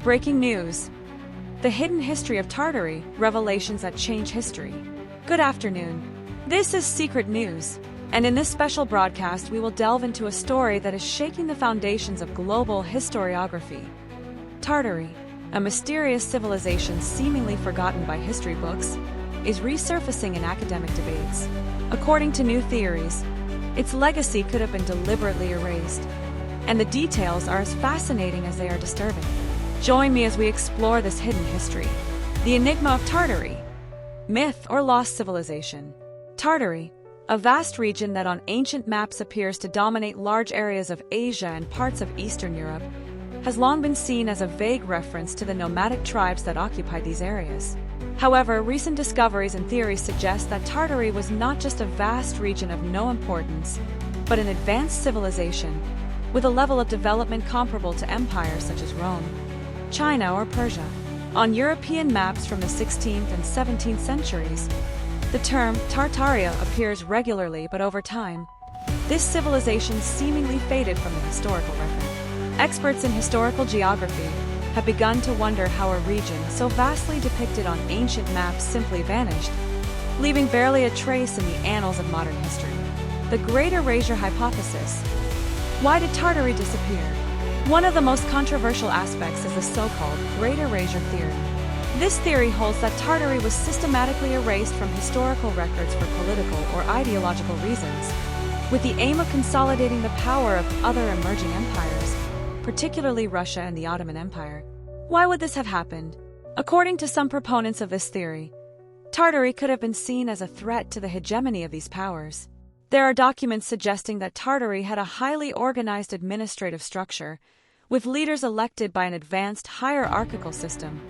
Breaking news. The hidden history of Tartary, revelations that change history. Good afternoon. This is Secret News, and in this special broadcast we will delve into a story that is shaking the foundations of global historiography. Tartary, a mysterious civilization seemingly forgotten by history books, is resurfacing in academic debates. According to new theories, its legacy could have been deliberately erased, and the details are as fascinating as they are disturbing. Join me as we explore this hidden history. The enigma of Tartary. Myth or lost civilization. Tartary, a vast region that on ancient maps appears to dominate large areas of Asia and parts of Eastern Europe, has long been seen as a vague reference to the nomadic tribes that occupied these areas. However, recent discoveries and theories suggest that Tartary was not just a vast region of no importance, but an advanced civilization, with a level of development comparable to empires such as Rome, China, or Persia. On European maps from the 16th and 17th centuries, the term Tartaria appears regularly, but over time, this civilization seemingly faded from the historical record. Experts in historical geography have begun to wonder how a region so vastly depicted on ancient maps simply vanished, leaving barely a trace in the annals of modern history. The Great Erasure Hypothesis. Why did Tartary disappear? One of the most controversial aspects is the so-called Great Erasure theory. This theory holds that Tartary was systematically erased from historical records for political or ideological reasons, with the aim of consolidating the power of other emerging empires, particularly Russia and the Ottoman Empire. Why would this have happened? According to some proponents of this theory, Tartary could have been seen as a threat to the hegemony of these powers. There are documents suggesting that Tartary had a highly organized administrative structure, with leaders elected by an advanced hierarchical system,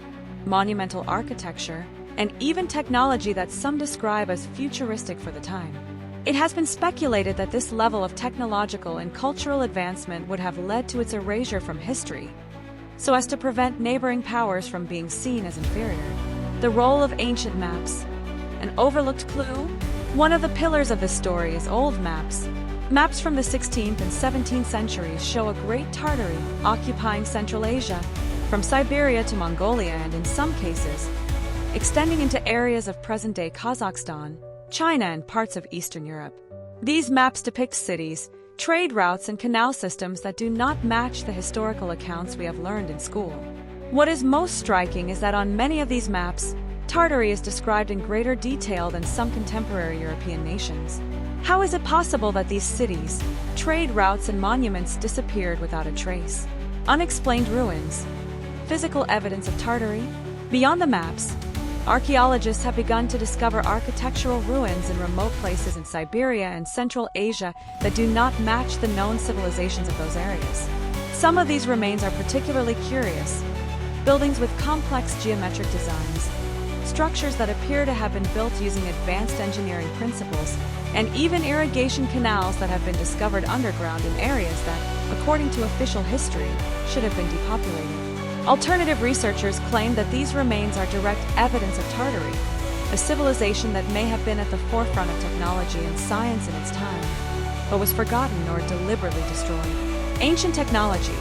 monumental architecture, and even technology that some describe as futuristic for the time. It has been speculated that this level of technological and cultural advancement would have led to its erasure from history, so as to prevent neighboring powers from being seen as inferior. The role of ancient maps. An overlooked clue? One of the pillars of this story is old maps. Maps from the 16th and 17th centuries show a great Tartary occupying Central Asia, from Siberia to Mongolia, and in some cases, extending into areas of present-day Kazakhstan, China, and parts of Eastern Europe. These maps depict cities, trade routes, and canal systems that do not match the historical accounts we have learned in school. What is most striking is that on many of these maps, Tartary is described in greater detail than some contemporary European nations. How is it possible that these cities, trade routes, and monuments disappeared without a trace? Unexplained ruins. Physical evidence of Tartary? Beyond the maps, archaeologists have begun to discover architectural ruins in remote places in Siberia and Central Asia that do not match the known civilizations of those areas. Some of these remains are particularly curious. Buildings with complex geometric designs, structures that appear to have been built using advanced engineering principles, and even irrigation canals that have been discovered underground in areas that, according to official history, should have been depopulated. Alternative researchers claim that these remains are direct evidence of Tartary, a civilization that may have been at the forefront of technology and science in its time, but was forgotten or deliberately destroyed. Ancient technology,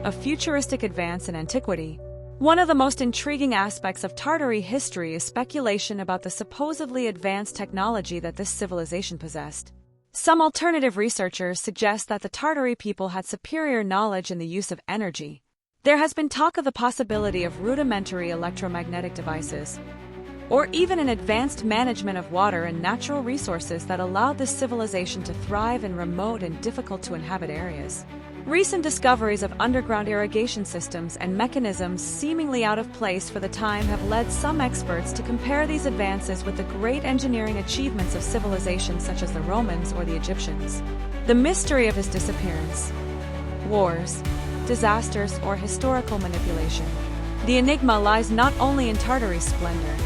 a futuristic advance in antiquity. One of the most intriguing aspects of Tartary history is speculation about the supposedly advanced technology that this civilization possessed. Some alternative researchers suggest that the Tartary people had superior knowledge in the use of energy. There has been talk of the possibility of rudimentary electromagnetic devices, or even an advanced management of water and natural resources that allowed this civilization to thrive in remote and difficult-to-inhabit areas. Recent discoveries of underground irrigation systems and mechanisms seemingly out of place for the time have led some experts to compare these advances with the great engineering achievements of civilizations such as the Romans or the Egyptians. The mystery of his disappearance. Wars, disasters, or historical manipulation. The enigma lies not only in Tartary's splendor,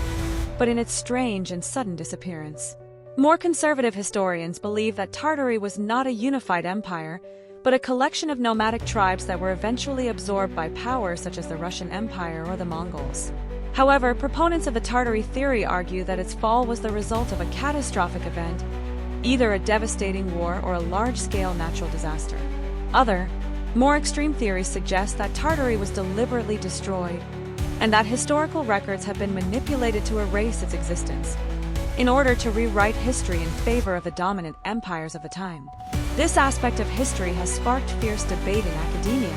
but in its strange and sudden disappearance. More conservative historians believe that Tartary was not a unified empire, but a collection of nomadic tribes that were eventually absorbed by powers such as the Russian Empire or the Mongols. However, proponents of the Tartary theory argue that its fall was the result of a catastrophic event, either a devastating war or a large-scale natural disaster. Other, More extreme theories suggest that Tartary was deliberately destroyed, and that historical records have been manipulated to erase its existence, in order to rewrite history in favor of the dominant empires of the time. This aspect of history has sparked fierce debate in academia,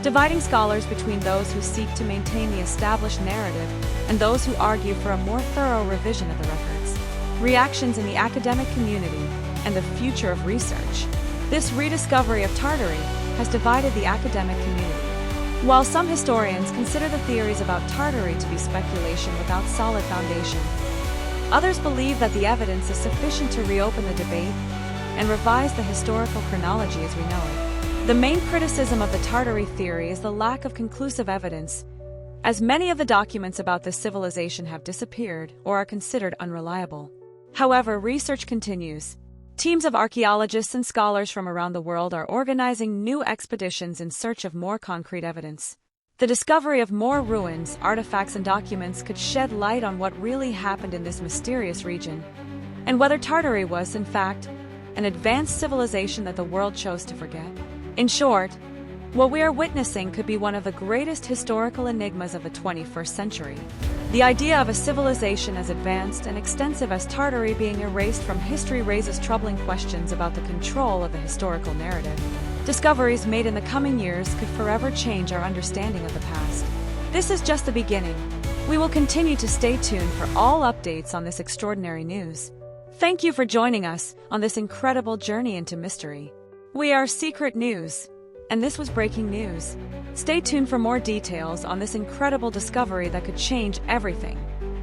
dividing scholars between those who seek to maintain the established narrative and those who argue for a more thorough revision of the records. Reactions in the academic community and the future of research. This rediscovery of Tartary has divided the academic community. While some historians consider the theories about Tartary to be speculation without solid foundation, others believe that the evidence is sufficient to reopen the debate and revise the historical chronology as we know it. The main criticism of the Tartary theory is the lack of conclusive evidence, as many of the documents about this civilization have disappeared or are considered unreliable. However, research continues. Teams of archaeologists and scholars from around the world are organizing new expeditions in search of more concrete evidence. The discovery of more ruins, artifacts, and documents could shed light on what really happened in this mysterious region, and whether Tartary was, in fact, an advanced civilization that the world chose to forget. In short, what we are witnessing could be one of the greatest historical enigmas of the 21st century. The idea of a civilization as advanced and extensive as Tartary being erased from history raises troubling questions about the control of the historical narrative. Discoveries made in the coming years could forever change our understanding of the past. This is just the beginning. We will continue to stay tuned for all updates on this extraordinary news. Thank you for joining us on this incredible journey into mystery. We are Secret News, and this was breaking news. Stay tuned for more details on this incredible discovery that could change everything.